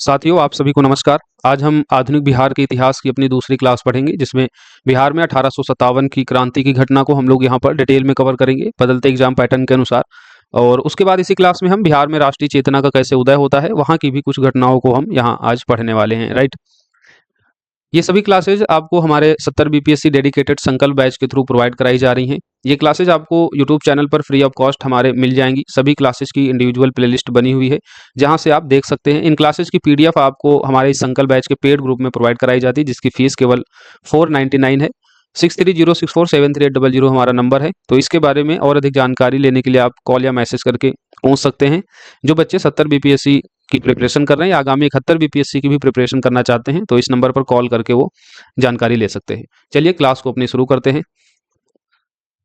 साथियों, आप सभी को नमस्कार। आज हम आधुनिक बिहार के इतिहास की अपनी दूसरी क्लास पढ़ेंगे, जिसमें बिहार में 1857 की क्रांति की घटना को हम लोग यहाँ पर डिटेल में कवर करेंगे, बदलते एग्जाम पैटर्न के अनुसार। और उसके बाद इसी क्लास में हम बिहार में राष्ट्रीय चेतना का कैसे उदय होता है, वहाँ की भी कुछ घटनाओं को हम यहाँ आज पढ़ने वाले हैं। राइट, ये सभी क्लासेज आपको हमारे 70 बीपीएससी डेडिकेटेड संकल्प बैच के थ्रू प्रोवाइड कराई जा रही हैं। ये क्लासेज आपको यूट्यूब चैनल पर फ्री ऑफ कॉस्ट हमारे मिल जाएंगी। सभी क्लासेज की इंडिविजुअल प्लेलिस्ट बनी हुई है, जहां से आप देख सकते हैं। इन क्लासेज की पीडीएफ आपको हमारे इस संकल्प बैच के पेड ग्रुप में प्रोवाइड कराई जाती है, जिसकी फीस केवल 499 है। 6306473800 हमारा नंबर है। तो इसके बारे में और अधिक जानकारी लेने के लिए आप कॉल या मैसेज करके पूछ सकते हैं। जो बच्चे 70 बीपीएससी की प्रिपरेशन कर रहे हैं या आगामी 71 बीपीएससी की भी प्रिपरेशन करना चाहते हैं, तो इस नंबर पर कॉल करके वो जानकारी ले सकते हैं। चलिए क्लास को अपनी शुरू करते हैं।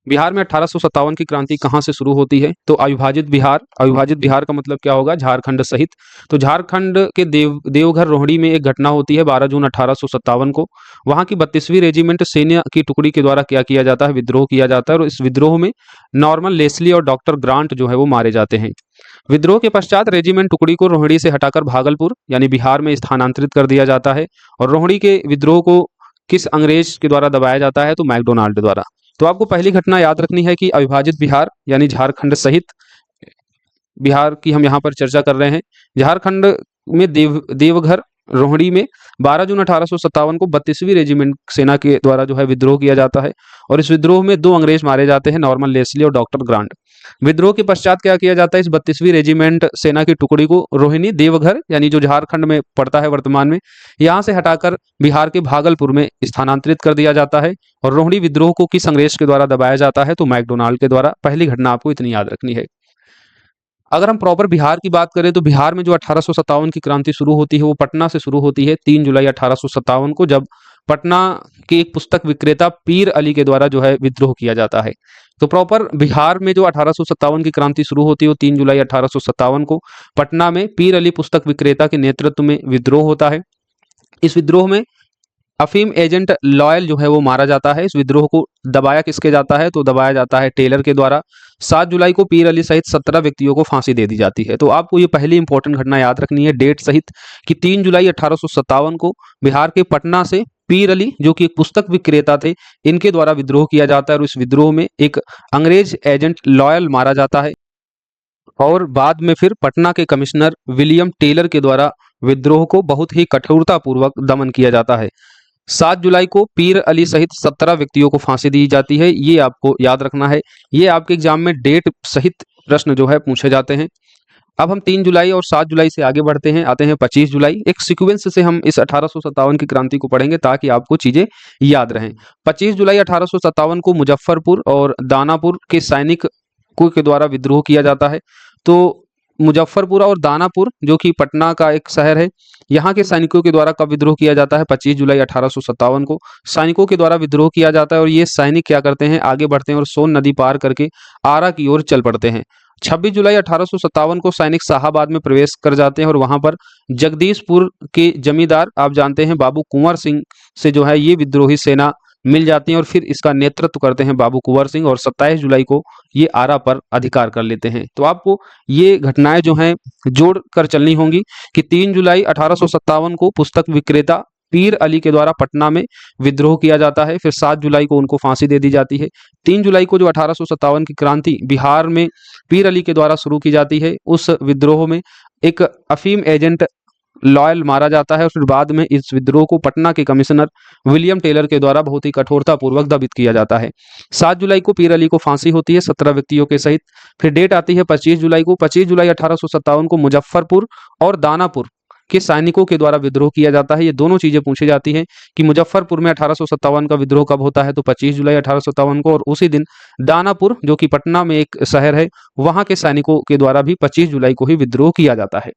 बिहार में 1857 की क्रांति कहाँ से शुरू होती है? तो अविभाजित बिहार। अविभाजित बिहार का मतलब क्या होगा? झारखंड सहित। तो झारखंड के देवघर रोहिणी में एक घटना होती है 12 जून 1857 को। वहां की 32वीं रेजिमेंट सैन्य की टुकड़ी के द्वारा क्या किया जाता है? विद्रोह किया जाता है। और इस विद्रोह में नॉर्मन लेस्ली और डॉक्टर ग्रांट जो है वो मारे जाते हैं। विद्रोह के पश्चात रेजिमेंट टुकड़ी को रोहिणी से हटाकर भागलपुर यानी बिहार में स्थानांतरित कर दिया जाता है। और रोहिणी के विद्रोह को किस अंग्रेज के द्वारा दबाया जाता है? तो मैकडोनाल्ड द्वारा। तो आपको पहली घटना याद रखनी है कि अविभाजित बिहार यानी झारखंड सहित बिहार की हम यहाँ पर चर्चा कर रहे हैं। झारखंड में देवघर रोहिणी में 12 जून 1857 को 32वीं रेजिमेंट सेना के द्वारा जो है विद्रोह किया जाता है। और इस विद्रोह में 2 अंग्रेज मारे जाते हैं, नॉर्मन लेस्ली और डॉक्टर ग्रांट। विद्रोह के पश्चात क्या किया जाता है? इस 32वीं रेजिमेंट सेना की टुकड़ी को रोहिणी देवघर यानी जो झारखंड में पड़ता है वर्तमान में, यहाँ से हटाकर बिहार के भागलपुर में स्थानांतरित कर दिया जाता है। और रोहिणी विद्रोह को किस अंग्रेज के द्वारा दबाया जाता है? तो मैकडोनाल्ड के द्वारा। पहली घटना आपको इतनी याद रखनी है। अगर हम प्रॉपर बिहार की बात करें तो बिहार में जो 1857 की क्रांति शुरू होती है वो पटना से शुरू होती है 3 जुलाई 1857 को, जब पटना के एक पुस्तक विक्रेता पीर अली के द्वारा जो है विद्रोह किया जाता है। तो प्रॉपर बिहार में जो 1857 की क्रांति शुरू होती है वो 3 जुलाई 1857 को पटना में पीर अली पुस्तक विक्रेता के नेतृत्व में विद्रोह होता है। इस विद्रोह में अफीम एजेंट लॉयल जो है वो मारा जाता है। इस विद्रोह को दबाया किसके जाता है? तो दबाया जाता है टेलर के द्वारा। 7 जुलाई को पीर अली सहित 17 व्यक्तियों को फांसी दे दी जाती है। तो आपको ये पहली इंपॉर्टेंट घटना याद रखनी है डेट सहित कि 3 जुलाई 1857 को बिहार के पटना से पीर अली जो कि एक पुस्तक विक्रेता थे, इनके द्वारा विद्रोह किया जाता है। और इस विद्रोह में एक अंग्रेज एजेंट लॉयल मारा जाता है। और बाद में फिर पटना के कमिश्नर विलियम टेलर के द्वारा विद्रोह को बहुत ही कठोरतापूर्वक दमन किया जाता है। 7 जुलाई को पीर अली सहित 17 व्यक्तियों को फांसी दी जाती है। ये आपको याद रखना है। ये आपके एग्जाम में डेट सहित प्रश्न जो है पूछे जाते हैं। अब हम 3 जुलाई और 7 जुलाई से आगे बढ़ते हैं, आते हैं 25 जुलाई। एक सीक्वेंस से हम इस 1857 की क्रांति को पढ़ेंगे ताकि आपको चीजें याद रहें। 25 जुलाई 1857 को मुजफ्फरपुर और दानापुर के सैनिकों के द्वारा विद्रोह किया जाता है। तो मुजफ्फरपुर और दानापुर जो कि पटना का एक शहर है, यहाँ के सैनिकों के द्वारा कब विद्रोह किया जाता है? 25 जुलाई 1857 को सैनिकों के द्वारा विद्रोह किया जाता है। और ये सैनिक क्या करते हैं? आगे बढ़ते हैं और सोन नदी पार करके आरा की ओर चल पड़ते हैं। 26 जुलाई 1857 को सैनिक शाहाबाद में प्रवेश कर जाते हैं और वहां पर जगदीशपुर के जमींदार आप जानते हैं बाबू कुंवर सिंह से जो है ये विद्रोही सेना मिल जाती है। और फिर इसका नेतृत्व करते हैं बाबू कुंवर सिंह। और 27 जुलाई को ये आरा पर अधिकार कर लेते हैं। तो आपको ये घटनाएं जो हैं जोड़ कर चलनी होंगी कि 3 जुलाई 1857 को पुस्तक विक्रेता पीर अली के द्वारा पटना में विद्रोह किया जाता है। फिर 7 जुलाई को उनको फांसी दे दी जाती है। 3 जुलाई को जो 1857 की क्रांति बिहार में पीर अली के द्वारा शुरू की जाती है, उस विद्रोह में एक अफीम एजेंट लॉयल मारा जाता है। और फिर बाद में इस विद्रोह को पटना के कमिश्नर विलियम टेलर के द्वारा बहुत ही कठोरतापूर्वक दबित किया जाता है। 7 जुलाई को पीर अली को फांसी होती है 17 व्यक्तियों के सहित। फिर डेट आती है 25 जुलाई को। 25 जुलाई 1857 को मुजफ्फरपुर और दानापुर के सैनिकों के द्वारा विद्रोह किया जाता है। ये दोनों चीजें पूछी जाती हैं कि मुजफ्फरपुर में 1857 का विद्रोह कब होता है? तो 25 जुलाई 1857 को। और उसी दिन दानापुर जो कि पटना में एक शहर है, वहां के सैनिकों के द्वारा भी 25 जुलाई को ही विद्रोह किया जाता है।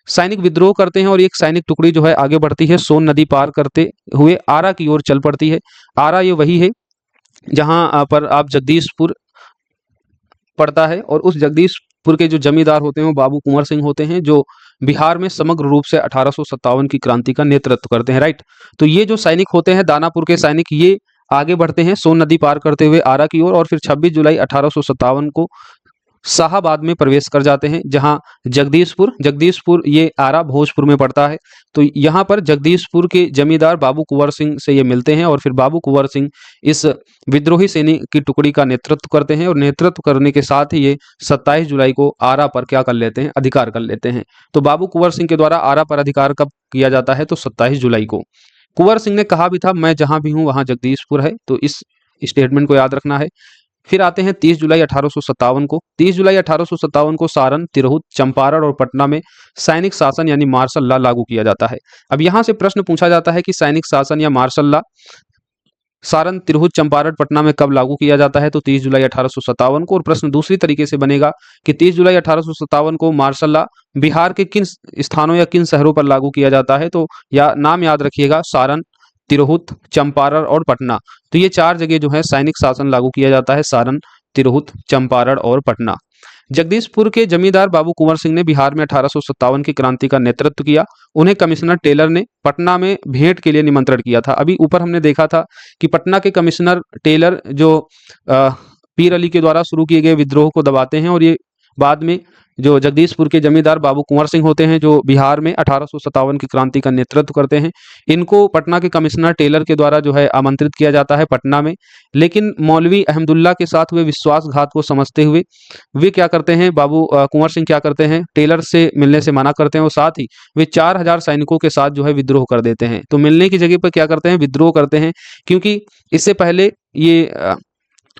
सैनिक विद्रोह करते हैं और एक सैनिक टुकड़ी जो है आगे बढ़ती है, सोन नदी पार करते हुए आरा की ओर चल पड़ती है। आरा ये वही है जहां पर आप जगदीशपुर पड़ता है। और उस जगदीशपुर के जो जमींदार होते हैं वो बाबू कुंवर सिंह होते हैं, जो बिहार में समग्र रूप से 1857 की क्रांति का नेतृत्व करते हैं। राइट, तो ये जो सैनिक होते हैं दानापुर के सैनिक, ये आगे बढ़ते हैं सोन नदी पार करते हुए आरा की ओर। और फिर 26 जुलाई 1857 को शाहाबाद में प्रवेश कर जाते हैं, जहां जगदीशपुर ये आरा भोजपुर में पड़ता है। तो यहाँ पर जगदीशपुर के जमींदार बाबू कुंवर सिंह से ये मिलते हैं और फिर बाबू कुंवर सिंह इस विद्रोही सैनिक की टुकड़ी का नेतृत्व करते हैं और नेतृत्व करने के साथ ही ये 27 जुलाई को आरा पर क्या कर लेते हैं, अधिकार कर लेते हैं। तो बाबू कुंवर सिंह के द्वारा आरा पर अधिकार कब किया जाता है, तो 27 जुलाई को। कुंवर सिंह ने कहा भी था, मैं जहां भी हूं वहां जगदीशपुर है, तो इस स्टेटमेंट को याद रखना है। फिर आते हैं 30 जुलाई 1857 को। 30 जुलाई 1857 को सारण, तिरहुत, चंपारण और पटना में सैनिक शासन यानी मार्शल लॉ लागू किया जाता है। अब यहां से प्रश्न पूछा जाता है कि सैनिक शासन या मार्शल लॉ सारण, तिरहुत, चंपारण, पटना में कब लागू किया जाता है, तो 30 जुलाई 1857 को। और प्रश्न दूसरी तरीके से बनेगा कि 30 जुलाई 1857 को मार्शल लॉ बिहार के किन स्थानों या किन शहरों पर लागू किया जाता है, तो या नाम याद रखिएगा, सारण, तिरहुत, चंपारण और पटना। तो ये 4 जगह जो है सैनिक शासन लागू किया जाता है, सारण, तिरहुत, चंपारण और पटना। जगदीशपुर के जमींदार बाबू कुंवर सिंह ने बिहार में 1857 की क्रांति का नेतृत्व किया। उन्हें कमिश्नर टेलर ने पटना में भेंट के लिए निमंत्रण किया था। अभी ऊपर हमने देखा था कि पटना के कमिश्नर टेलर जो पीर अली के द्वारा शुरू किए गए विद्रोह को दबाते हैं और ये बाद में जो जगदीशपुर के जमींदार बाबू कुंवर सिंह होते हैं, जो बिहार में 1857 की क्रांति का नेतृत्व करते हैं, इनको पटना के कमिश्नर टेलर के द्वारा जो है आमंत्रित किया जाता है पटना में। लेकिन मौलवी अहमदुल्ला के साथ हुए विश्वासघात को समझते हुए वे क्या करते हैं, बाबू कुंवर सिंह क्या करते हैं, टेलर से मिलने से मना करते हैं और साथ ही वे 4000 सैनिकों के साथ जो है विद्रोह कर देते हैं। तो मिलने की जगह पर क्या करते हैं, विद्रोह करते हैं, क्योंकि इससे पहले ये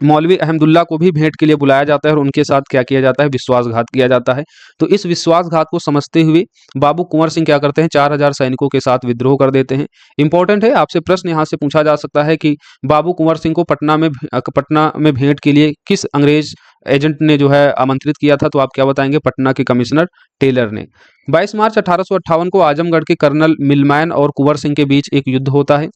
मौलवी अहमदुल्ला को भी भेंट के लिए बुलाया जाता है और उनके साथ क्या किया जाता है, विश्वासघात किया जाता है। तो इस विश्वासघात को समझते हुए बाबू कुंवर सिंह क्या करते हैं, 4000 सैनिकों के साथ विद्रोह कर देते हैं। इंपॉर्टेंट है, आपसे प्रश्न यहाँ से पूछा जा सकता है कि बाबू कुंवर सिंह को पटना में भेंट के लिए किस अंग्रेज एजेंट ने जो है आमंत्रित किया था, तो आप क्या बताएंगे, पटना के कमिश्नर टेलर ने। 22 मार्च 1858 को आजमगढ़ के कर्नल मिलमैन और कुंवर सिंह के बीच एक युद्ध होता है,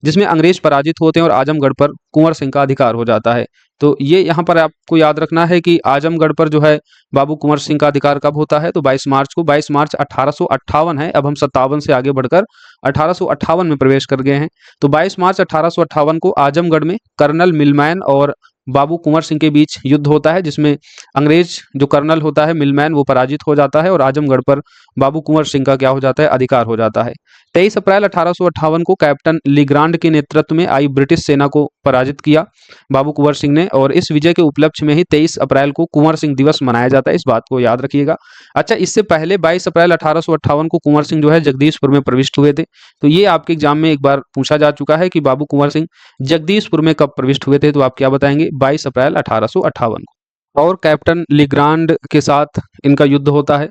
जिसमें अंग्रेज पराजित होते हैं और आजमगढ़ पर कुंवर सिंह का अधिकार हो जाता है। तो ये यहाँ पर आपको याद रखना है कि आजमगढ़ पर जो है बाबू कुंवर सिंह का अधिकार कब होता है, तो 22 मार्च को। 22 मार्च 1858 है, अब हम 57 से आगे बढ़कर 1858 में प्रवेश कर गए हैं। तो 22 मार्च 1858 को आजमगढ़ में कर्नल मिलमैन और बाबू कुंवर सिंह के बीच युद्ध होता है, जिसमें अंग्रेज जो कर्नल होता है मिलमैन, वो पराजित हो जाता है और आजमगढ़ पर बाबू कुंवर सिंह का क्या हो जाता है, अधिकार हो जाता है। 23 अप्रैल 1858 को कैप्टन लीग्रांड के नेतृत्व में आई ब्रिटिश सेना को पराजित किया बाबू कुंवर सिंह ने, और इस विजय के उपलक्ष्य में ही 23 अप्रैल को कुंवर सिंह दिवस मनाया जाता है। इस बात को याद रखिएगा। अच्छा, इससे पहले 22 अप्रैल 1858 को कुंवर सिंह जो है जगदीशपुर में प्रविष्ट हुए थे। तो ये आपके एग्जाम में एक बार पूछा जा चुका है कि बाबू कुंवर सिंह जगदीशपुर में कब प्रविष्ट हुए थे, तो आप क्या बताएंगे, 22 अप्रैल 1858 को। और कैप्टन लीग्रांड के साथ इनका युद्ध होता है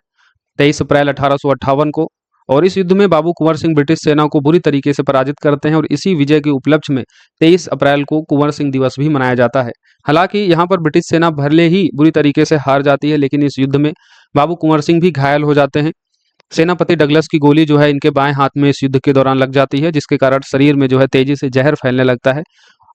23 अप्रैल 1858 को, और इस युद्ध में बाबू कुंवर सिंह ब्रिटिश सेना को बुरी तरीके से पराजित करते हैं और इसी विजय के उपलक्ष्य में 23 अप्रैल को कुंवर सिंह दिवस भी मनाया जाता है। हालांकि यहाँ पर ब्रिटिश सेना भले ही बुरी तरीके से हार जाती है, लेकिन इस युद्ध में बाबू कुंवर सिंह भी घायल हो जाते हैं। सेनापति डगलस की गोली जो है इनके बाएं हाथ में इस युद्ध के दौरान लग जाती है, जिसके कारण शरीर में जो है तेजी से जहर फैलने लगता है,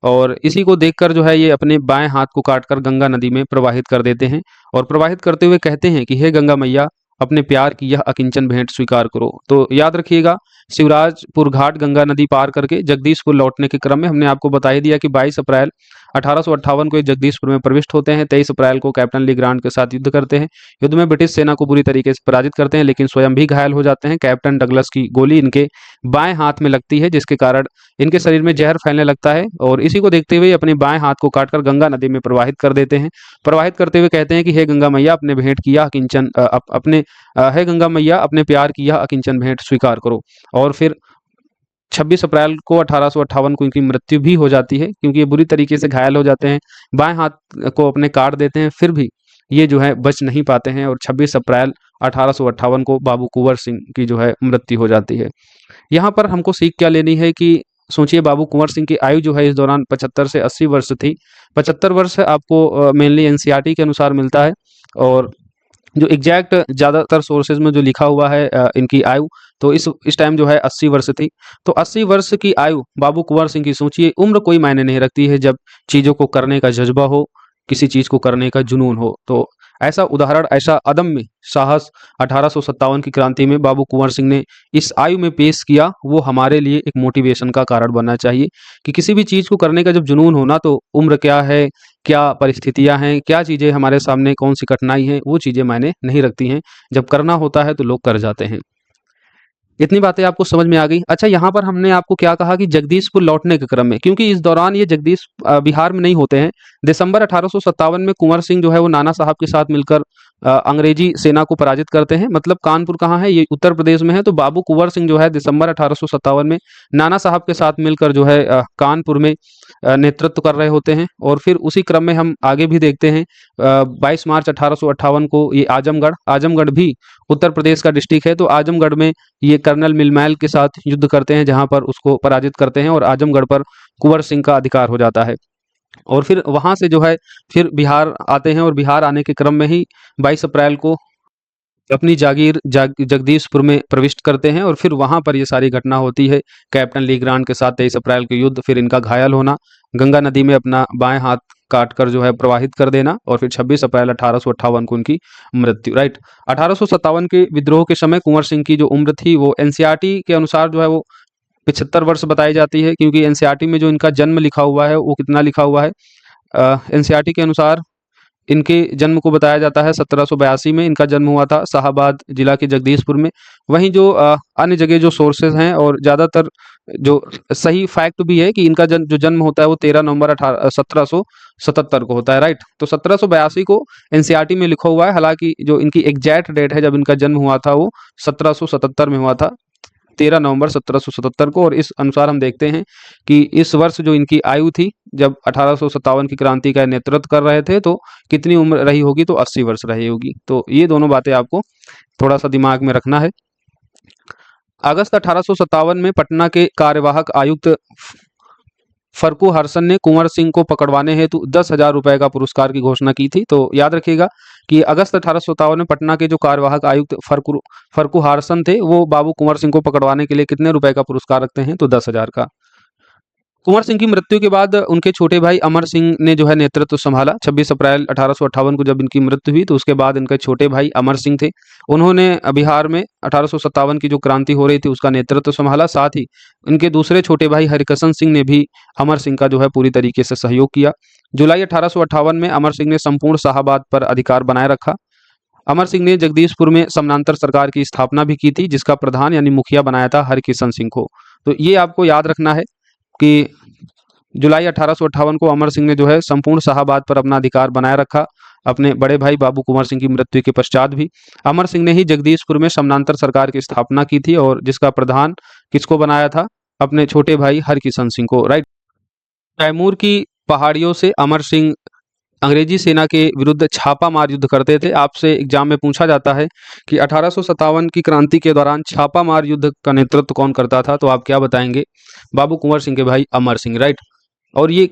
और इसी को देखकर जो है ये अपने बाएं हाथ को काटकर गंगा नदी में प्रवाहित कर देते हैं और प्रवाहित करते हुए कहते हैं कि हे गंगा मैया, अपने प्यार की यह अकिंचन भेंट स्वीकार करो। तो याद रखिएगा, शिवराजपुर घाट गंगा नदी पार करके जगदीशपुर लौटने के क्रम में हमने आपको बता ही दिया कि 22 अप्रैल 1858 को ये जगदीशपुर में प्रविष्ट होते हैं। 23 अप्रैल को कैप्टन लीग्रांड के साथ युद्ध करते हैं। युद्ध में ब्रिटिश सेना को बुरी तरीके से पराजित करते हैं, लेकिन स्वयं भी घायल हो जाते हैं। कैप्टन डगलस की गोली इनके बाएं हाथ में लगती है, जिसके कारण इनके शरीर में जहर फैलने लगता है, और इसी को देखते हुए अपने बाएं हाथ को काटकर गंगा नदी में प्रवाहित कर देते हैं। प्रवाहित करते हुए कहते हैं कि हे गंगा मैया, अपने भेंट किया किंचन हे गंगा मैया, अपने प्यार की यह अकिंचन भेंट स्वीकार करो। और फिर 26 अप्रैल को 1858 को इनकी मृत्यु भी हो जाती है, क्योंकि ये बुरी तरीके से घायल हो जाते हैं, बाएं हाथ को अपने काट देते हैं, फिर भी ये जो है बच नहीं पाते हैं, और 26 अप्रैल 1858 को बाबू कुंवर सिंह की जो है मृत्यु हो जाती है। यहाँ पर हमको सीख क्या लेनी है कि सोचिए, बाबू कुंवर सिंह की आयु जो है इस दौरान 75 से 80 वर्ष थी। 75 वर्ष आपको मेनली एनसीईआरटी के अनुसार मिलता है, और जो एग्जैक्ट ज़्यादातर सोर्सेज में जो लिखा हुआ है इनकी आयु, तो इस टाइम जो है 80 वर्ष थी। तो 80 वर्ष की आयु बाबू कुंवर सिंह की, सोचिए, उम्र कोई मायने नहीं रखती है जब चीज़ों को करने का जज्बा हो, किसी चीज़ को करने का जुनून हो। तो ऐसा उदाहरण, ऐसा अदम्य साहस 1857 की क्रांति में बाबू कुंवर सिंह ने इस आयु में पेश किया, वो हमारे लिए एक मोटिवेशन का कारण बनना चाहिए कि किसी भी चीज़ को करने का जब जुनून हो ना, तो उम्र क्या है, क्या परिस्थितियां हैं, क्या चीज़ें हमारे सामने, कौन सी कठिनाई है, वो चीज़ें मायने नहीं रखती हैं। जब करना होता है तो लोग कर जाते हैं। इतनी बातें आपको समझ में आ गई। अच्छा, यहाँ पर हमने आपको क्या कहा कि जगदीशपुर लौटने के क्रम में, क्योंकि इस दौरान ये बिहार में नहीं होते हैं। दिसंबर 1857 में कुंवर सिंह जो है वो नाना साहब के साथ मिलकर अंग्रेजी सेना को पराजित करते हैं। मतलब कानपुर कहाँ है, ये उत्तर प्रदेश में है। तो बाबू कुंवर सिंह जो है दिसंबर 1857 में नाना साहब के साथ मिलकर जो है कानपुर में नेतृत्व कर रहे होते हैं। और फिर उसी क्रम में हम आगे भी देखते हैं 22 मार्च 1858 को ये आजमगढ़ भी उत्तर प्रदेश का डिस्ट्रिक्ट है। तो आजमगढ़ में ये कर्नल मिलमैल के साथ युद्ध करते हैं, जहां पर उसको पराजित करते हैं और आजमगढ़ पर कुंवर सिंह का अधिकार हो जाता है। और फिर वहां से जो है फिर बिहार आते हैं, और बिहार आने के क्रम में ही 22 अप्रैल को अपनी जगदीशपुर में प्रविष्ट करते हैं। और फिर वहां पर ये सारी घटना होती है कैप्टन ली ग्रांट के साथ 23 अप्रैल के युद्ध, फिर इनका घायल होना, गंगा नदी में अपना बाएं हाथ काट कर जो है प्रवाहित कर देना, और फिर 26 अप्रैल 1858 को उनकी मृत्यु। राइट। 1857 के विद्रोह के समय कुंवर सिंह की जो उम्र थी वो एनसीईआरटी के अनुसार जो है वो 75 वर्ष बताई जाती है, क्योंकि एनसीईआरटी में जो इनका जन्म लिखा हुआ है वो कितना लिखा हुआ है, एनसीईआरटी के अनुसार इनके जन्म को बताया जाता है 1782 में इनका जन्म हुआ था शाहाबाद जिला के जगदीशपुर में। वहीं जो अन्य जगह जो सोर्सेज हैं और ज़्यादातर जो सही फैक्ट भी है कि इनका जो जन्म होता है वो 13 नवंबर 1777 को होता है। राइट। तो 1782 को एनसीईआरटी में लिखा हुआ है, हालांकि जो इनकी एग्जैक्ट डेट है जब इनका जन्म हुआ था वो 1777 में हुआ था, 13 नवंबर 1777 को। और इस अनुसार हम देखते हैं कि इस वर्ष जो इनकी आयु थी जब 1857 की क्रांति का नेतृत्व कर रहे थे, तो कितनी उम्र रही होगी, तो 80 वर्ष रही होगी। तो ये दोनों बातें आपको थोड़ा सा दिमाग में रखना है। अगस्त 1857 में पटना के कार्यवाहक आयुक्त फर्कू हर्सन ने कुंवर सिंह को पकड़वाने हेतु 10,000 रुपए का पुरस्कार की घोषणा की थी। तो याद रखिएगा कि अगस्त 1857 में पटना के जो कार्यवाहक आयुक्त फर्कू हारसन थे वो बाबू कुंवर सिंह को पकड़वाने के लिए कितने रुपए का पुरस्कार रखते हैं, तो 10,000 का। कुंवर सिंह की मृत्यु के बाद उनके छोटे भाई अमर सिंह ने जो है नेतृत्व संभाला। 26 अप्रैल 1858 को जब इनकी मृत्यु हुई तो उसके बाद इनके छोटे भाई अमर सिंह थे, उन्होंने बिहार में 1857 की जो क्रांति हो रही थी उसका नेतृत्व संभाला। साथ ही इनके दूसरे छोटे भाई हरिकिशन सिंह ने भी अमर सिंह का जो है पूरी तरीके से सहयोग किया। जुलाई 1858 में अमर सिंह ने संपूर्ण शाहाबाद पर अधिकार बनाए रखा। अमर सिंह ने जगदीशपुर में समानांतर सरकार की स्थापना भी की थी, जिसका प्रधान यानी मुखिया बनाया था हरिकिशन सिंह को। तो ये आपको याद रखना है कि जुलाई 1858 को अमर सिंह ने जो है संपूर्ण शाहाबाद पर अपना अधिकार बनाए रखा। अपने बड़े भाई बाबू कुंवर सिंह की मृत्यु के पश्चात भी अमर सिंह ने ही जगदीशपुर में समानांतर सरकार की स्थापना की थी, और जिसका प्रधान किसको बनाया था, अपने छोटे भाई हरकिशन सिंह को। राइट। कैमूर की पहाड़ियों से अमर सिंह अंग्रेजी सेना के विरुद्ध छापा मार युद्ध करते थे। आपसे एग्जाम में पूछा जाता है कि 1857 की क्रांति के दौरान छापा मार युद्ध का नेतृत्व कौन करता था, तो आप क्या बताएंगे, बाबू कुंवर सिंह के भाई अमर सिंह। राइट। और ये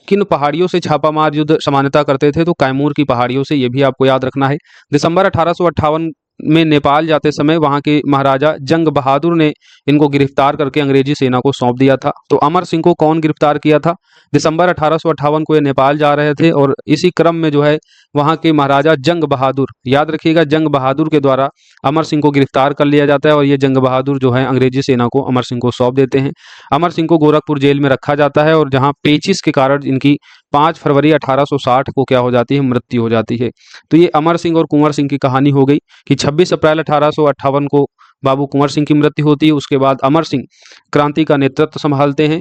किन पहाड़ियों से छापा मार युद्ध सामान्यता करते थे, तो कैमूर की पहाड़ियों से, ये भी आपको याद रखना है। दिसंबर 1858 में नेपाल जाते समय वहां के महाराजा जंग बहादुर ने इनको गिरफ्तार करके अंग्रेजी सेना को सौंप दिया था। तो अमर सिंह को कौन गिरफ्तार किया था, दिसंबर 1858 को ये नेपाल जा रहे थे, और इसी क्रम में जो है वहां के महाराजा जंग बहादुर, याद रखिएगा, जंग बहादुर के द्वारा अमर सिंह को गिरफ्तार कर लिया जाता है, और ये जंग बहादुर जो है अंग्रेजी सेना को अमर सिंह को सौंप देते हैं। अमर सिंह को गोरखपुर जेल में रखा जाता है, और जहां पेचिश के कारण इनकी 5 फरवरी 1860 को क्या हो जाती है, मृत्यु हो जाती है। तो ये अमर सिंह और कुंवर सिंह की कहानी हो गई कि 26 अप्रैल 1858 को बाबू कुंवर सिंह की मृत्यु होती है। उसके बाद अमर सिंह क्रांति का नेतृत्व संभालते हैं,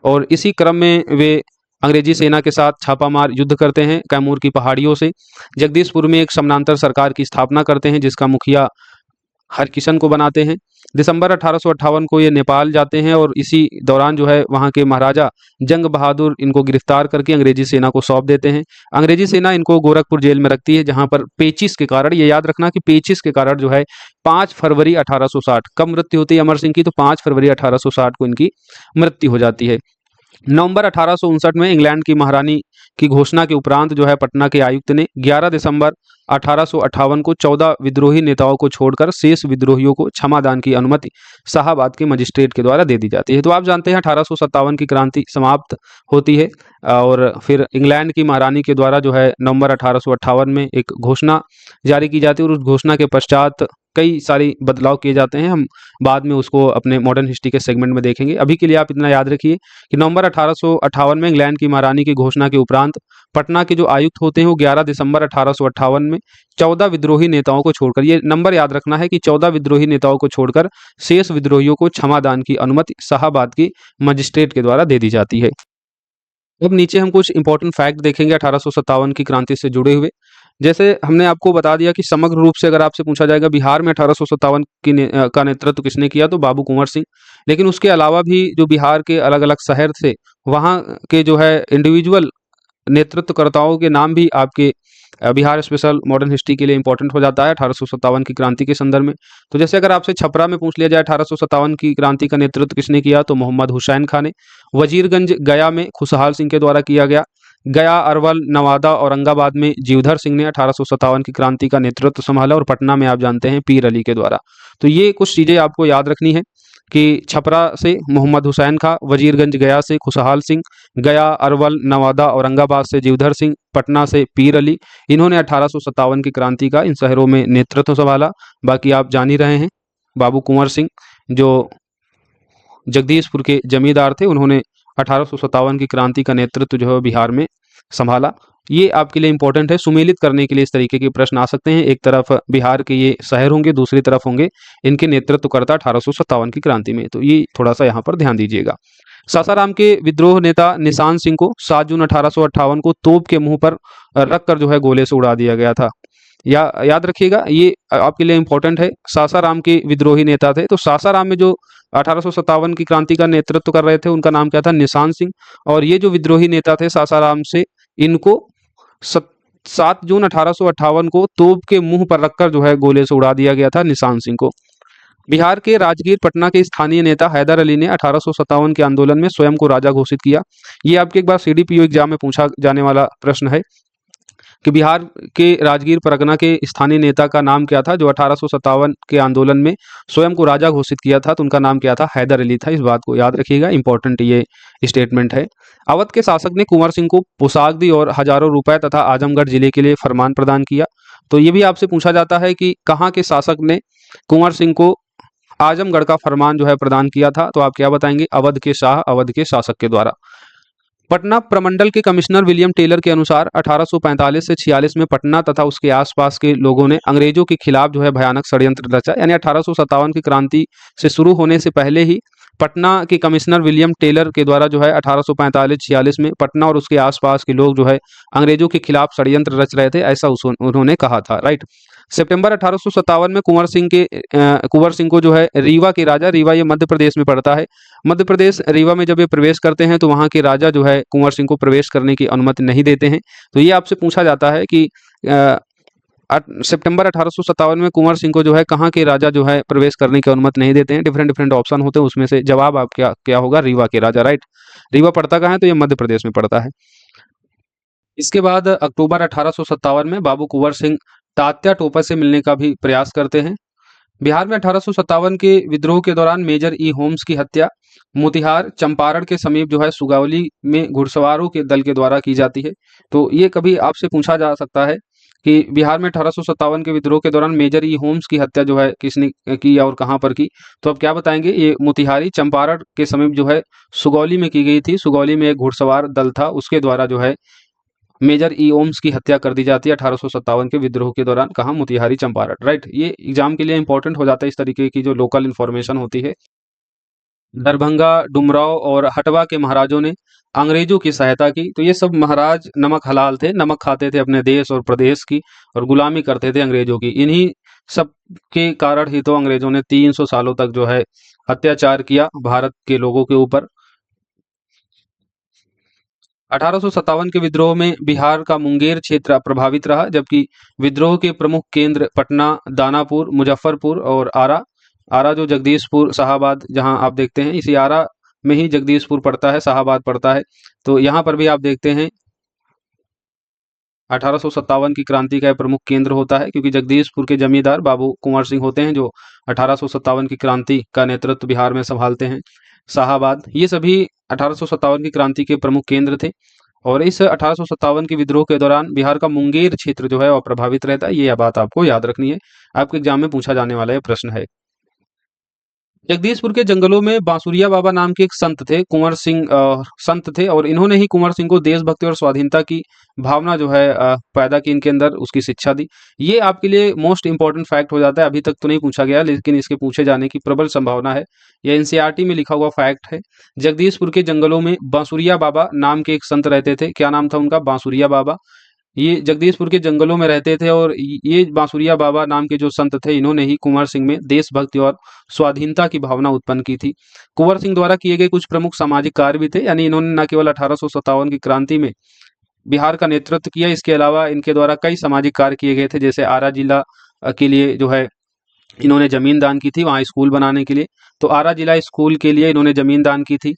और इसी क्रम में वे अंग्रेजी सेना के साथ छापामार युद्ध करते हैं कैमूर की पहाड़ियों से। जगदीशपुर में एक समानांतर सरकार की स्थापना करते हैं, जिसका मुखिया हरकिशन को बनाते हैं। दिसंबर 1858 को ये नेपाल जाते हैं, और इसी दौरान जो है वहाँ के महाराजा जंग बहादुर इनको गिरफ्तार करके अंग्रेजी सेना को सौंप देते हैं। अंग्रेजी सेना इनको गोरखपुर जेल में रखती है, जहाँ पर पेचिश के कारण, ये याद रखना कि पेचिश के कारण जो है 5 फरवरी 1860, कब मृत्यु होती है अमर सिंह की, तो 5 फरवरी 1860 को इनकी मृत्यु हो जाती है। नवंबर 1859 में इंग्लैंड की महारानी की घोषणा के उपरांत जो है पटना के आयुक्त ने 11 दिसंबर 1858 को 14 विद्रोही नेताओं को छोड़कर शेष विद्रोहियों को क्षमादान की अनुमति शाहाबाद के मजिस्ट्रेट के द्वारा दे दी जाती है। तो आप जानते हैं 1857 की क्रांति समाप्त होती है, और फिर इंग्लैंड की महारानी के द्वारा जो है नवंबर 1858 में एक घोषणा जारी की जाती है, और उस घोषणा के पश्चात कई सारे बदलाव किए जाते हैं। हम बाद में उसको अपने मॉडर्न हिस्ट्री के सेगमेंट में देखेंगे। अभी के लिए आप इतना याद रखिए कि नवंबर 1858 में इंग्लैंड की महारानी की घोषणा के उपरांत पटना के जो आयुक्त होते हैं वो 11 दिसंबर 1858 में 14 विद्रोही नेताओं को छोड़कर, ये नंबर याद रखना है कि 14 विद्रोही नेताओं को छोड़कर शेष विद्रोहियों को क्षमादान की अनुमति शाहाबाद की मजिस्ट्रेट के द्वारा दे दी जाती है। अब नीचे हम कुछ इंपॉर्टेंट फैक्ट देखेंगे 1857 की क्रांति से जुड़े हुए। जैसे हमने आपको बता दिया कि समग्र रूप से अगर आपसे पूछा जाएगा बिहार में 1857 का नेतृत्व किसने किया, तो बाबू कुंवर सिंह। लेकिन उसके अलावा भी जो बिहार के अलग अलग शहर थे वहाँ के जो है इंडिविजुअल नेतृत्वकर्ताओं के नाम भी आपके बिहार स्पेशल मॉडर्न हिस्ट्री के लिए इंपॉर्टेंट हो जाता है 1857 की क्रांति के संदर्भ में। तो जैसे अगर आपसे छपरा में पूछ लिया जाए 1857 की क्रांति का नेतृत्व किसने किया, तो मोहम्मद हुसैन खान ने। वजीरगंज गया में खुशहाल सिंह के द्वारा किया गया। गया, अरवल, नवादा, औरंगाबाद में जीवधर सिंह ने 1857 की क्रांति का नेतृत्व संभाला। और पटना में आप जानते हैं पीर अली के द्वारा। तो ये कुछ चीज़ें आपको याद रखनी है कि छपरा से मोहम्मद हुसैन खां, वजीरगंज गया से खुशहाल सिंह, गया, अरवल, नवादा, औरंगाबाद से जीवधर सिंह, पटना से पीर अली, इन्होंने 1857 की क्रांति का इन शहरों में नेतृत्व संभाला। बाकी आप जान ही रहे हैं बाबू कुंवर सिंह जो जगदीशपुर के जमींदार थे, उन्होंने 1857 की क्रांति का नेतृत्व जो है बिहार में संभाला। ये आपके लिए इंपॉर्टेंट है, सुमेलित करने के लिए इस तरीके के प्रश्न आ सकते हैं। एक तरफ बिहार के ये शहर होंगे, दूसरी तरफ होंगे इनके नेतृत्वकर्ता 1857 की क्रांति में। तो ये थोड़ा सा यहाँ पर ध्यान दीजिएगा। सासाराम के विद्रोह नेता निशान सिंह को 7 जून 1858 को तोप के मुंह पर रखकर जो है गोले से उड़ा दिया गया था। याद रखिएगा, ये आपके लिए इंपॉर्टेंट है। सासाराम के विद्रोही नेता थे। तो सासाराम में जो 1857 की क्रांति का नेतृत्व कर रहे थे उनका नाम क्या था, निशान सिंह। और ये जो विद्रोही नेता थे सासाराम से, इनको 7 जून 1858 को तोप के मुंह पर रखकर जो है गोले से उड़ा दिया गया था निशान सिंह को। बिहार के राजगीर पटना के स्थानीय नेता हैदर अली ने 1857 के आंदोलन में स्वयं को राजा घोषित किया। ये आपके एक बार सीडीपीओ एग्जाम में पूछा जाने वाला प्रश्न है कि बिहार के राजगीर परगना के स्थानीय नेता का नाम क्या था जो 1857 के आंदोलन में स्वयं को राजा घोषित किया था, तो उनका नाम क्या था, हैदर अली था। इस बात को याद रखिएगा, इंपॉर्टेंट ये स्टेटमेंट है। अवध के शासक ने कुंवर सिंह को पोशाक दी और हजारों रुपए तथा आजमगढ़ जिले के लिए फरमान प्रदान किया। तो ये भी आपसे पूछा जाता है कि कहाँ के शासक ने कुंवर सिंह को आजमगढ़ का फरमान जो है प्रदान किया था, तो आप क्या बताएंगे, अवध के शाह, अवध के शासक के द्वारा। पटना प्रमंडल के कमिश्नर विलियम टेलर के अनुसार 1845 से 46 में पटना तथा उसके आसपास के लोगों ने अंग्रेजों के खिलाफ जो है भयानक षड्यंत्र रचा। यानी 1857 की क्रांति से शुरू होने से पहले ही पटना के कमिश्नर विलियम टेलर के द्वारा जो है 1845-46 में पटना और उसके आसपास के लोग जो है अंग्रेजों के खिलाफ षड्यंत्र रच रहे थे, ऐसा उन्होंने कहा था। राइट। सितंबर 1857 में कुंवर सिंह को जो है रीवा के राजा, रीवा ये मध्य प्रदेश में पड़ता है, मध्य प्रदेश रीवा में जब ये प्रवेश करते हैं तो वहाँ के राजा जो है कुंवर सिंह को प्रवेश करने की अनुमति नहीं देते हैं। तो ये आपसे पूछा जाता है कि सितंबर 1857 में कुंवर सिंह को जो है कहाँ के राजा जो है प्रवेश करने की अनुमति नहीं देते हैं। डिफरेंट डिफरेंट ऑप्शन होते हैं, उसमें से जवाब आप क्या होगा, रीवा के राजा। राइट। रीवा पड़ता कहाँ है, तो ये मध्य प्रदेश में पड़ता है। इसके बाद अक्टूबर 1857 में बाबू कुंवर सिंह तात्या टोपा से मिलने का भी प्रयास करते हैं। बिहार में 1857 के विद्रोह के दौरान मेजर ई होम्स की हत्या मोतिहार चंपारण के समीप जो है सुगौली में घुड़सवारों के दल के द्वारा की जाती है। तो ये कभी आपसे पूछा जा सकता है कि बिहार में 1857 के विद्रोह के दौरान मेजर ई होम्स की हत्या जो है किसने की और कहाँ पर की, तो आप क्या बताएंगे, ये मोतिहारी चंपारण के समीप जो है सुगौली में की गई थी। सुगौली में एक घुड़सवार दल था, उसके द्वारा जो है मेजर ई ओम्स की हत्या कर दी जाती है 1857 के विद्रोह के दौरान। कहाँ, मोतिहारी चंपारण। राइट। ये एग्जाम के लिए इंपॉर्टेंट हो जाता है, इस तरीके की जो लोकल इन्फॉर्मेशन होती है। दरभंगा, डुमराव और हटवा के महाराजों ने अंग्रेजों की सहायता की। तो ये सब महाराज नमक हलाल थे, नमक खाते थे अपने देश और प्रदेश की और गुलामी करते थे अंग्रेजों की। इन्हीं सब के कारण ही तो अंग्रेजों ने 300 सालों तक जो है अत्याचार किया भारत के लोगों के ऊपर। 1857 के विद्रोह में बिहार का मुंगेर क्षेत्र प्रभावित रहा, जबकि विद्रोह के प्रमुख केंद्र पटना, दानापुर, मुजफ्फरपुर और आरा जो जगदीशपुर शाहाबाद, जहां आप देखते हैं इसी आरा में ही जगदीशपुर पड़ता है, शाहाबाद पड़ता है। तो यहाँ पर भी आप देखते हैं 1857 की क्रांति का प्रमुख केंद्र होता है, क्योंकि जगदीशपुर के जमींदार बाबू कुंवर सिंह होते हैं जो 1857 की क्रांति का नेतृत्व बिहार में संभालते हैं। शाहाबाद, ये सभी 1857 की क्रांति के प्रमुख केंद्र थे। और इस 1857 के विद्रोह के दौरान बिहार का मुंगेर क्षेत्र जो है वो प्रभावित रहता है। ये बात आपको याद रखनी है, आपके एग्जाम में पूछा जाने वाला ये प्रश्न है। जगदीशपुर के जंगलों में बांसुरिया बाबा नाम के एक संत थे, कुंवर सिंह संत थे, और इन्होंने ही कुंवर सिंह को देशभक्ति और स्वाधीनता की भावना जो है पैदा की, इनके अंदर उसकी शिक्षा दी। ये आपके लिए मोस्ट इंपॉर्टेंट फैक्ट हो जाता है। अभी तक तो नहीं पूछा गया, लेकिन इसके पूछे जाने की प्रबल संभावना है। यह एनसीईआरटी में लिखा हुआ फैक्ट है। जगदीशपुर के जंगलों में बांसुरिया बाबा नाम के एक संत रहते थे। क्या नाम था उनका? बांसुरिया बाबा। ये जगदीशपुर के जंगलों में रहते थे, और ये बांसुरिया बाबा नाम के जो संत थे, इन्होंने ही कुंवर सिंह में देशभक्ति और स्वाधीनता की भावना उत्पन्न की थी। कुंवर सिंह द्वारा किए गए कुछ प्रमुख सामाजिक कार्य भी थे, यानी इन्होंने न केवल 1857 की क्रांति में बिहार का नेतृत्व किया, इसके अलावा इनके द्वारा कई सामाजिक कार्य किए गए थे। जैसे आरा जिला के लिए जो है इन्होंने जमीन दान की थी, वहाँ स्कूल बनाने के लिए। तो आरा जिला स्कूल के लिए इन्होंने जमीन दान की थी।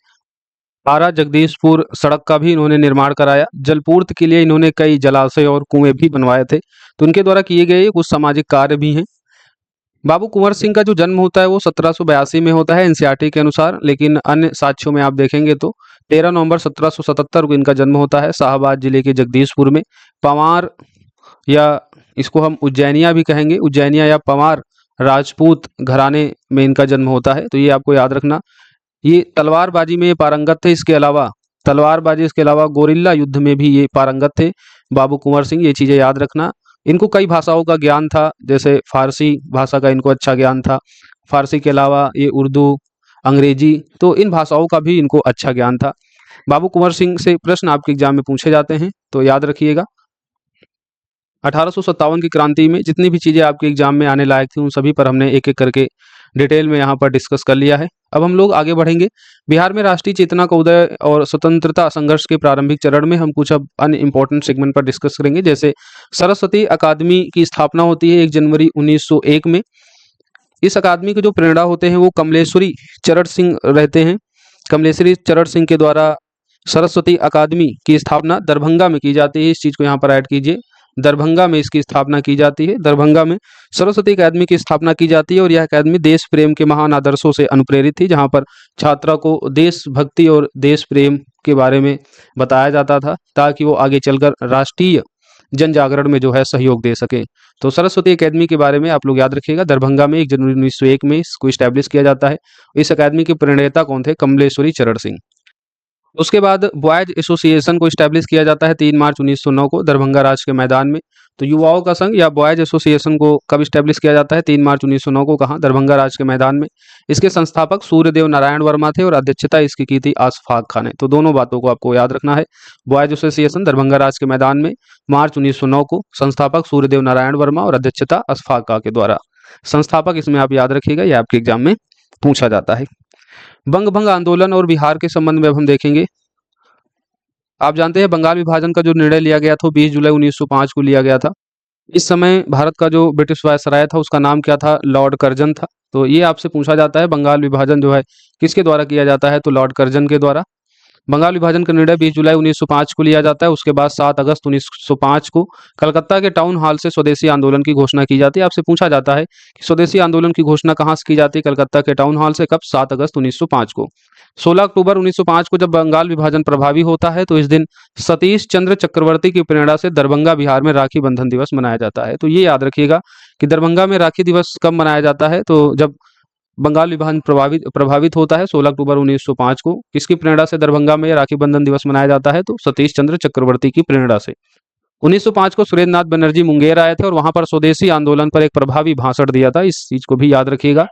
आरा जगदीशपुर सड़क का भी इन्होंने निर्माण कराया। जलपूर्ति के लिए इन्होंने कई जलाशय और कुएं भी बनवाए थे। तो इनके द्वारा किए गए कुछ सामाजिक कार्य भी हैं। बाबू कुंवर सिंह का जो जन्म होता है वो 1782 में होता है एनसीईआरटी के अनुसार, लेकिन अन्य साक्ष्यों में आप देखेंगे तो 13 नवंबर 1777 को इनका जन्म होता है शाहबाद जिले के जगदीशपुर में। पवार, या इसको हम उज्जैनिया भी कहेंगे, उज्जैनिया या पवार राजपूत घराने में इनका जन्म होता है। तो ये आपको याद रखना। ये तलवारबाजी में ये पारंगत थे। इसके अलावा गोरिल्ला युद्ध में भी ये पारंगत थे बाबू कुंवर सिंह। ये चीज़ें याद रखना। इनको कई भाषाओं का ज्ञान था, जैसे फारसी भाषा का इनको अच्छा ज्ञान था। फारसी के अलावा ये उर्दू, अंग्रेजी, तो इन भाषाओं का भी इनको अच्छा ज्ञान था। बाबू कुंवर सिंह से प्रश्न आपके एग्जाम में पूछे जाते हैं, तो याद रखिएगा। 1857 की क्रांति में जितनी भी चीज़ें आपके एग्जाम में आने लायक थी, उन सभी पर हमने एक एक करके डिटेल में यहाँ पर डिस्कस कर लिया है। अब हम लोग आगे बढ़ेंगे। बिहार में राष्ट्रीय चेतना का उदय और स्वतंत्रता संघर्ष के प्रारंभिक चरण में हम कुछ अब अन्य इंपॉर्टेंट सेगमेंट पर डिस्कस करेंगे। जैसे सरस्वती अकादमी की स्थापना होती है 1 जनवरी 1901 में। इस अकादमी के जो प्रेरणा होते हैं वो कमलेश्वरी चरण सिंह रहते हैं। कमलेश्वरी चरण सिंह के द्वारा सरस्वती अकादमी की स्थापना दरभंगा में की जाती है। इस चीज़ को यहाँ पर ऐड कीजिए, दरभंगा में इसकी स्थापना की जाती है। दरभंगा में सरस्वती अकादमी की स्थापना की जाती है, और यह अकादमी देश प्रेम के महान आदर्शों से अनुप्रेरित थी, जहाँ पर छात्रा को देशभक्ति और देश प्रेम के बारे में बताया जाता था, ताकि वो आगे चलकर राष्ट्रीय जन जागरण में जो है सहयोग दे सके। तो सरस्वती अकादमी के बारे में आप लोग याद रखिएगा। दरभंगा में 1 जनवरी 1901 में इसको इस्टेब्लिश किया जाता है। इस अकादमी के प्रणेता कौन थे? कमलेश्वरी चरण सिंह। उसके बाद बॉयज एसोसिएशन को इस्टेब्लिश किया जाता है 3 मार्च 1909 को दरभंगा राज के मैदान में। तो युवाओं का संघ या बॉयज एसोसिएशन को कब इस्टेब्लिश किया जाता है? 3 मार्च 1909 को। कहाँ? दरभंगा राज के मैदान में। इसके संस्थापक सूर्यदेव नारायण वर्मा थे, और अध्यक्षता इसकी की थी अशफाक खान ने। तो दोनों बातों को आपको याद रखना है। बॉयज एसोसिएशन दरभंगा राज के मैदान में मार्च 1909 को, संस्थापक सूर्यदेव नारायण वर्मा और अध्यक्षता अशफाक खां के द्वारा। संस्थापक इसमें आप याद रखिएगा, यह आपके एग्जाम में पूछा जाता है। बंग भंग आंदोलन और बिहार के संबंध में अब हम देखेंगे। आप जानते हैं बंगाल विभाजन का जो निर्णय लिया गया था 20 जुलाई 1905 को लिया गया था। इस समय भारत का जो ब्रिटिश वायसराय था उसका नाम क्या था? लॉर्ड कर्जन था। तो ये आपसे पूछा जाता है बंगाल विभाजन जो है किसके द्वारा किया जाता है? तो लॉर्ड कर्जन के द्वारा। बंगाल विभाजन का निर्णय 20 जुलाई 1905 को लिया जाता है। उसके बाद 7 अगस्त 1905 को कलकत्ता के टाउन हॉल से स्वदेशी आंदोलन की घोषणा की जाती है। आपसे पूछा जाता है कि स्वदेशी आंदोलन की घोषणा कहाँ से की जाती है? कलकत्ता के टाउन हॉल से। कब? 7 अगस्त 1905 को। 16 अक्टूबर 1905 को जब बंगाल विभाजन प्रभावी होता है, तो इस दिन सतीश चंद्र चक्रवर्ती की प्रेरणा से दरभंगा बिहार में राखी बंधन दिवस मनाया जाता है। तो ये याद रखिएगा कि दरभंगा में राखी दिवस कब मनाया जाता है? तो जब बंगाल विभाजन प्रभावित होता है 16 अक्टूबर 1905 को। किसकी प्रेरणा से दरभंगा में राखी बंधन दिवस मनाया जाता है? तो सतीश चंद्र चक्रवर्ती की प्रेरणा से। 1905 को सुरेंद्र नाथ बनर्जी मुंगेर आए थे, और वहां पर स्वदेशी आंदोलन पर एक प्रभावी भाषण दिया था। इस चीज को भी याद रखिएगा।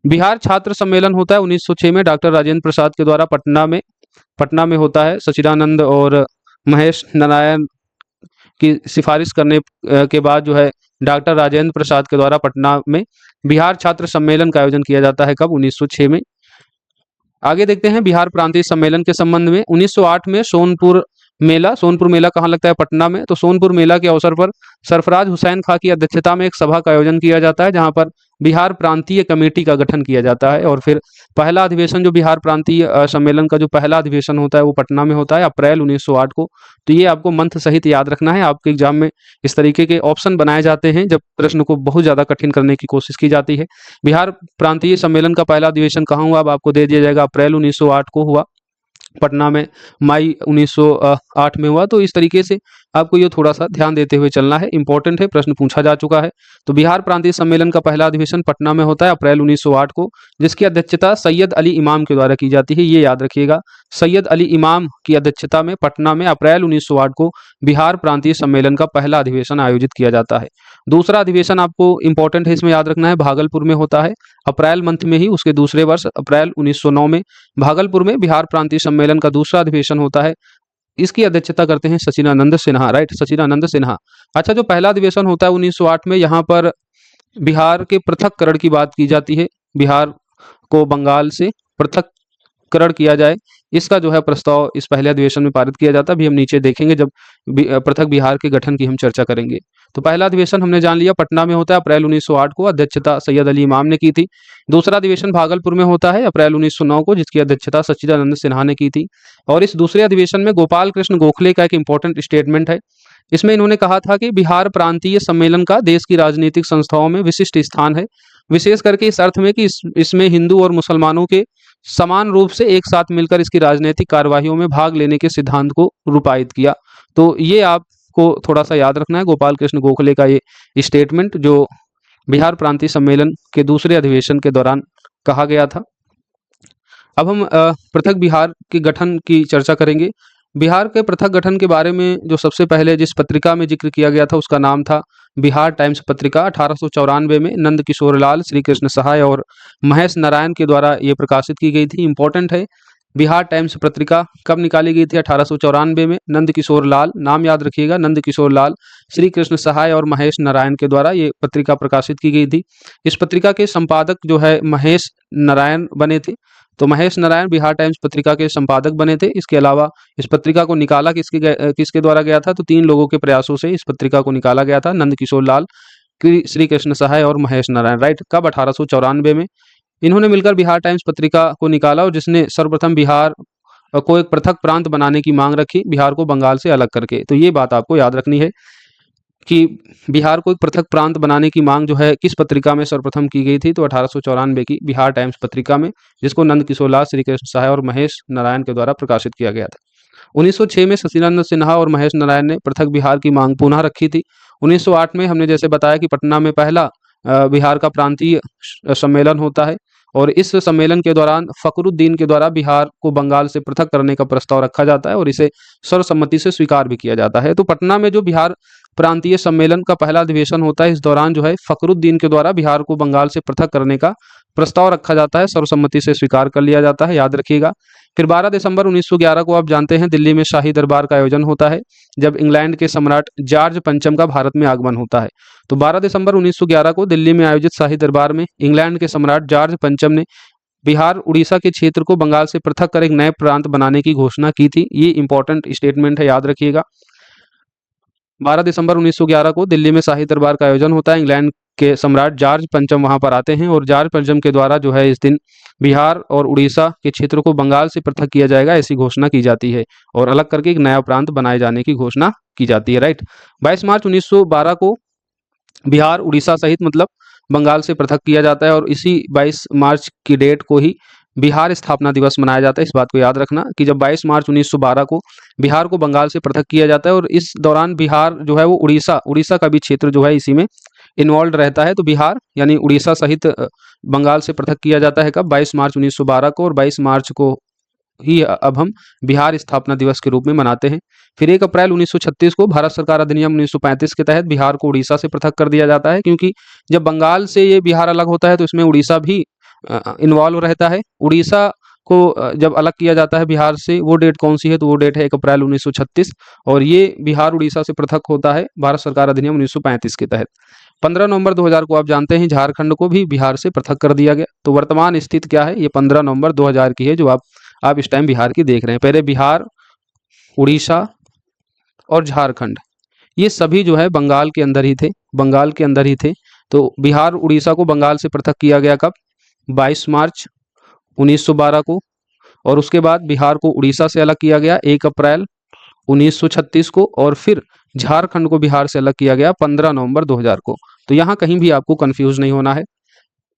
बिहार छात्र सम्मेलन होता है 1906 में डॉक्टर राजेंद्र प्रसाद के द्वारा पटना में होता है। सचिदानंद और महेश नारायण की सिफारिश करने के बाद जो है डॉक्टर राजेंद्र प्रसाद के द्वारा पटना में बिहार छात्र सम्मेलन का आयोजन किया जाता है। कब? 1906 में। आगे देखते हैं बिहार प्रांतीय सम्मेलन के संबंध में। 1908 में सोनपुर मेला कहाँ लगता है? पटना में। तो सोनपुर मेला के अवसर पर सरफराज हुसैन खां की अध्यक्षता में एक सभा का आयोजन किया जाता है, जहां पर बिहार प्रांतीय कमेटी का गठन किया जाता है। और फिर पहला अधिवेशन जो बिहार प्रांतीय सम्मेलन का जो पहला अधिवेशन होता है वो पटना में होता है अप्रैल 1908 को। तो ये आपको मंथ सहित याद रखना है। आपके एग्जाम में इस तरीके के ऑप्शन बनाए जाते हैं जब प्रश्न को बहुत ज्यादा कठिन करने की कोशिश की जाती है। बिहार प्रांतीय सम्मेलन का पहला अधिवेशन कहाँ हुआ? अब आपको दे दिया जाएगा, अप्रैल 1908 को हुआ। पटना में मई 1908 में हुआ। तो इस तरीके से आपको ये थोड़ा सा ध्यान देते हुए चलना है, इंपॉर्टेंट है, प्रश्न पूछा जा चुका है। तो बिहार प्रांतीय सम्मेलन का पहला अधिवेशन पटना में होता है अप्रैल 1908 को, जिसकी अध्यक्षता सैयद अली इमाम के द्वारा की जाती है, ये याद रखिएगा। सैयद अली इमाम की अध्यक्षता में पटना में अप्रैल 1908 को बिहार प्रांतीय सम्मेलन का पहला अधिवेशन आयोजित किया जाता है। दूसरा अधिवेशन आपको इंपॉर्टेंट है, इसमें याद रखना है, भागलपुर में होता है अप्रैल मंथ में ही, उसके दूसरे वर्ष अप्रैल 1909 में भागलपुर में बिहार प्रांतीय सम्मेलन का दूसरा अधिवेशन होता है। इसकी अध्यक्षता करते हैं सचिदानंद सिन्हा, राइट, सचिदानंद सिन्हा। अच्छा, जो पहला अधिवेशन होता है 1908 में, यहाँ पर बिहार के पृथक्करण की बात की जाती है, बिहार को बंगाल से पृथक्करण किया जाए, इसका जो है प्रस्ताव इस पहले अधिवेशन में पारित किया जाता है। अभी हम नीचे देखेंगे जब पृथक बिहार के गठन की हम चर्चा करेंगे। तो पहला अधिवेशन हमने जान लिया पटना में होता है अप्रैल 1908 को, अध्यक्षता सैयद अली इमाम ने की थी। दूसरा अधिवेशन भागलपुर में होता है अप्रैल 1909 को, जिसकी अध्यक्षता सच्चिदानंद सिन्हा ने की थी। और इस दूसरे अधिवेशन में गोपाल कृष्ण गोखले का एक इंपॉर्टेंट स्टेटमेंट है। इसमें इन्होंने कहा था कि बिहार प्रांतीय सम्मेलन का देश की राजनीतिक संस्थाओं में विशिष्ट स्थान है, विशेष करके इस अर्थ में कि इसमें हिंदू और मुसलमानों के समान रूप से एक साथ मिलकर इसकी राजनीतिक कार्यवाहियों में भाग लेने के सिद्धांत को रूपायित किया। तो ये आपको थोड़ा सा याद रखना है, गोपाल कृष्ण गोखले का ये स्टेटमेंट जो बिहार प्रांतीय सम्मेलन के दूसरे अधिवेशन के दौरान कहा गया था। अब हम पृथक बिहार के गठन की चर्चा करेंगे। बिहार के पृथक गठन के बारे में जो सबसे पहले जिस पत्रिका में जिक्र किया गया था उसका नाम था बिहार टाइम्स पत्रिका। 1894 में नंद किशोर लाल, श्री कृष्ण सहाय और महेश नारायण के द्वारा ये प्रकाशित की गई थी। इंपॉर्टेंट है, बिहार टाइम्स पत्रिका कब निकाली गई थी? 1894 में। नंद किशोर लाल, नाम याद रखिएगा, नंद किशोर लाल, श्री कृष्ण सहाय और महेश नारायण के द्वारा ये पत्रिका प्रकाशित की गई थी। इस पत्रिका के संपादक जो है महेश नारायण बने थे। तो महेश नारायण बिहार टाइम्स पत्रिका के संपादक बने थे। इसके अलावा इस पत्रिका को निकाला किसके द्वारा गया था? तो 3 लोगों के प्रयासों से इस पत्रिका को निकाला गया था, नंद किशोर लाल, श्री कृष्ण सहाय और महेश नारायण, राइट। कब? 1894 में इन्होंने मिलकर बिहार टाइम्स पत्रिका को निकाला, और जिसने सर्वप्रथम बिहार को एक पृथक प्रांत बनाने की मांग रखी, बिहार को बंगाल से अलग करके। तो ये बात आपको याद रखनी है कि बिहार को एक पृथक प्रांत बनाने की मांग जो है किस पत्रिका में सर्वप्रथम की गई थी? तो 1894 की बिहार टाइम्स पत्रिका में, जिसको नंद किशोर लाल, श्री कृष्ण सहाय और महेश नारायण के द्वारा प्रकाशित किया गया था। 1906 में सचिदानंद सिन्हा और महेश नारायण ने पृथक बिहार की मांग पुनः रखी थी। 1908 में हमने जैसे बताया कि पटना में पहला बिहार का प्रांतीय सम्मेलन होता है, और इस सम्मेलन के दौरान फखरुद्दीन के द्वारा बिहार को बंगाल से पृथक करने का प्रस्ताव रखा जाता है और इसे सर्वसम्मति से स्वीकार भी किया जाता है। तो पटना में जो बिहार प्रांतीय सम्मेलन का पहला अधिवेशन होता है, इस दौरान जो है फखरुद्दीन के द्वारा बिहार को बंगाल से पृथक करने का प्रस्ताव रखा जाता है, सर्वसम्मति से स्वीकार कर लिया जाता है, याद रखिएगा। फिर 12 दिसंबर 1911 को आप जानते हैं दिल्ली में शाही दरबार का आयोजन होता है, जब इंग्लैंड के सम्राट जॉर्ज पंचम का भारत में आगमन होता है। तो 12 दिसंबर 1911 को दिल्ली में आयोजित शाही दरबार में इंग्लैंड के सम्राट जॉर्ज पंचम ने बिहार उड़ीसा के क्षेत्र को बंगाल से पृथक कर एक नए प्रांत बनाने की घोषणा की थी। ये इंपॉर्टेंट स्टेटमेंट है, याद रखिएगा। 12 दिसंबर 1911 को दिल्ली में शाही दरबार का आयोजन होता है, इंग्लैंड के सम्राट जॉर्ज पंचम वहां पर आते हैं, और जॉर्ज पंचम के द्वारा जो है इस दिन बिहार और उड़ीसा के क्षेत्र को बंगाल से पृथक किया जाएगा, ऐसी घोषणा की जाती है, और अलग करके एक नया प्रांत बनाए जाने की घोषणा की जाती है, राइट। 22 मार्च 1912 को बिहार उड़ीसा सहित मतलब बंगाल से पृथक किया जाता है, और इसी 22 मार्च की डेट को ही बिहार स्थापना दिवस मनाया जाता है। इस बात को याद रखना कि जब 22 मार्च 1912 को बिहार को बंगाल से पृथक किया जाता है, और इस दौरान बिहार जो है वो उड़ीसा का भी क्षेत्र जो है इसी में इन्वॉल्व रहता है। तो बिहार यानी उड़ीसा सहित बंगाल से पृथक किया जाता है कब? 22 मार्च 1912 को, और 22 मार्च को ही अब हम बिहार स्थापना दिवस के रूप में मनाते हैं। फिर 1 अप्रैल 1936 को भारत सरकार अधिनियम 1935 के तहत बिहार को उड़ीसा से पृथक कर दिया जाता है, क्योंकि जब बंगाल से ये बिहार अलग होता है तो इसमें उड़ीसा भी इन्वॉल्व रहता है। उड़ीसा को जब अलग किया जाता है बिहार से, वो डेट कौन सी है? तो वो डेट है 1 अप्रैल 1936, और ये बिहार उड़ीसा से पृथक होता है भारत सरकार अधिनियम 1935 के तहत। 15 नवंबर 2000 को आप जानते हैं झारखंड को भी बिहार से पृथक कर दिया गया। तो वर्तमान स्थिति क्या है? ये 15 नवंबर 2000 की है, जो आप इस टाइम बिहार की देख रहे हैं। पहले बिहार, उड़ीसा और झारखंड, ये सभी जो है बंगाल के अंदर ही थे। तो बिहार उड़ीसा को बंगाल से पृथक किया गया कब? 22 मार्च 1912 को, और उसके बाद बिहार को उड़ीसा से अलग किया गया 1 अप्रैल 1936 को, और फिर झारखंड को बिहार से अलग किया गया 15 नवंबर 2000 को। तो यहाँ कहीं भी आपको कंफ्यूज नहीं होना है।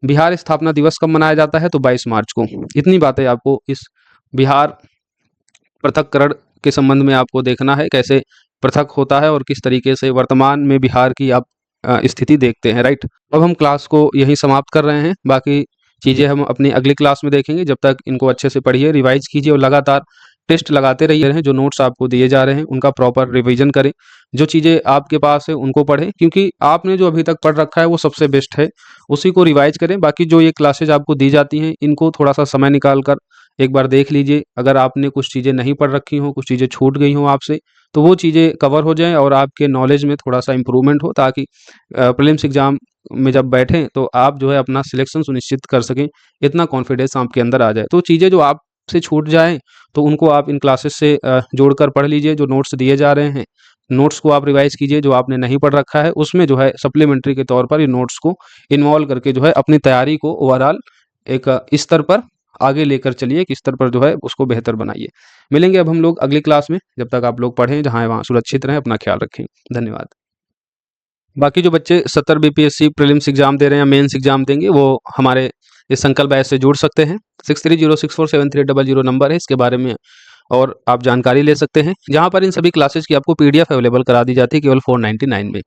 बिहार स्थापना दिवस कब मनाया जाता है? तो 22 मार्च को। इतनी बातें आपको इस बिहार पृथक्करण के संबंध में आपको देखना है, कैसे पृथक होता है और किस तरीके से वर्तमान में बिहार की आप स्थिति देखते हैं, राइट। अब हम क्लास को यहीं समाप्त कर रहे हैं, बाकी चीज़ें हम अपनी अगली क्लास में देखेंगे। जब तक इनको अच्छे से पढ़िए, रिवाइज कीजिए और लगातार टेस्ट लगाते रहिए हैं। जो नोट्स आपको दिए जा रहे हैं उनका प्रॉपर रिवीजन करें, जो चीज़ें आपके पास है उनको पढ़ें, क्योंकि आपने जो अभी तक पढ़ रखा है वो सबसे बेस्ट है, उसी को रिवाइज करें। बाकी जो ये क्लासेज आपको दी जाती हैं इनको थोड़ा सा समय निकाल कर एक बार देख लीजिए। अगर आपने कुछ चीज़ें नहीं पढ़ रखी हों, कुछ चीज़ें छूट गई हों आपसे, तो वो चीज़ें कवर हो जाएँ और आपके नॉलेज में थोड़ा सा इम्प्रूवमेंट हो, ताकि प्रीलिम्स एग्ज़ाम में जब बैठें तो आप जो है अपना सिलेक्शन सुनिश्चित कर सकें, इतना कॉन्फिडेंस आपके अंदर आ जाए। तो चीज़ें जो आपसे छूट जाएँ तो उनको आप इन क्लासेस से जोड़कर पढ़ लीजिए। जो नोट्स दिए जा रहे हैं, नोट्स को आप रिवाइज़ कीजिए। जो आपने नहीं पढ़ रखा है उसमें जो है सप्लीमेंट्री के तौर पर ये नोट्स को इन्वॉल्व करके जो है अपनी तैयारी को ओवरऑल एक स्तर पर आगे लेकर चलिए, एक स्तर पर जो है उसको बेहतर बनाइए। मिलेंगे अब हम लोग अगली क्लास में। जब तक आप लोग पढ़ें, जहाँ है वहाँ सुरक्षित रहें, अपना ख्याल रखें। धन्यवाद। बाकी जो बच्चे 70 बीपीएससी प्रीलिम्स एग्जाम दे रहे हैं या मेंस एग्जाम देंगे, वो हमारे इस संकल्प बैच से जुड़ सकते हैं। 6306473800 नंबर है, इसके बारे में और आप जानकारी ले सकते हैं, जहाँ पर इन सभी क्लासेस की आपको पीडीएफ अवेलेबल करा दी जाती है केवल 499 में।